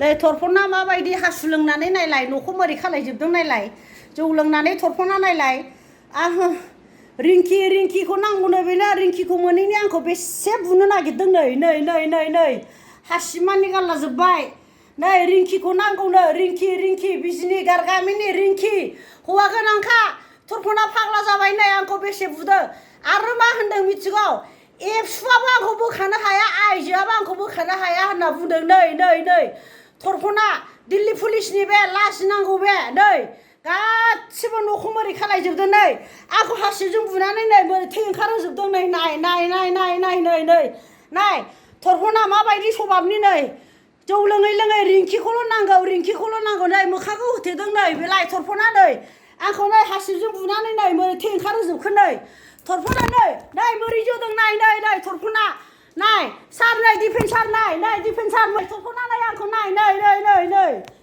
नै थरफना माबायदि हासु लोंनानै नायलाय न'खौ मोरै खालायजोबदों नायलाय जौ लोंनानै थरफना नायलाय आं रिंकिखौ नांगौनो बेनो रिंकिखौ मोनैनि आंखौ बेसे बुनो नागिरदों नै हासिमानि गारला जोब्बाय नै रिंकिखौ नांगौनो रिंकि बिजनि गारगामिनि रिंकि हौवा गोनांखा थरफना फाग्ला जाबाय नै आंखौ बेसे बुदो आरो मा होनदों मिथिगौ एबसुआबो आंखौ बोखानो हाया आइजोआबो आंखौ बोखानो हाया होनना बुंदों नै थरफना दिल्ली पुलिसनि बे लाजिनांगौ बे नै गासिबो न'खौ मोरै खालायजोबदों नै आंखौ हासिबजों बुनानै नै मोरै थै ओंखारहोजोबदों नै नाय थरफना माबायदि सभाबनि नै जौ लोङै रिंकिखौल' नांगौ नै मोखांखौ होथेदों नै बेलाय थरफना नै आंखौ नै हासिबजों बुनानै नै मोरै थै ओंखारहोजोबखो नै थरफना नै मोरै जोदों नाय थरफना नाय सार नै डिफेन्सार नाय डिफेन्सार थरफना नाय आंखौ नाय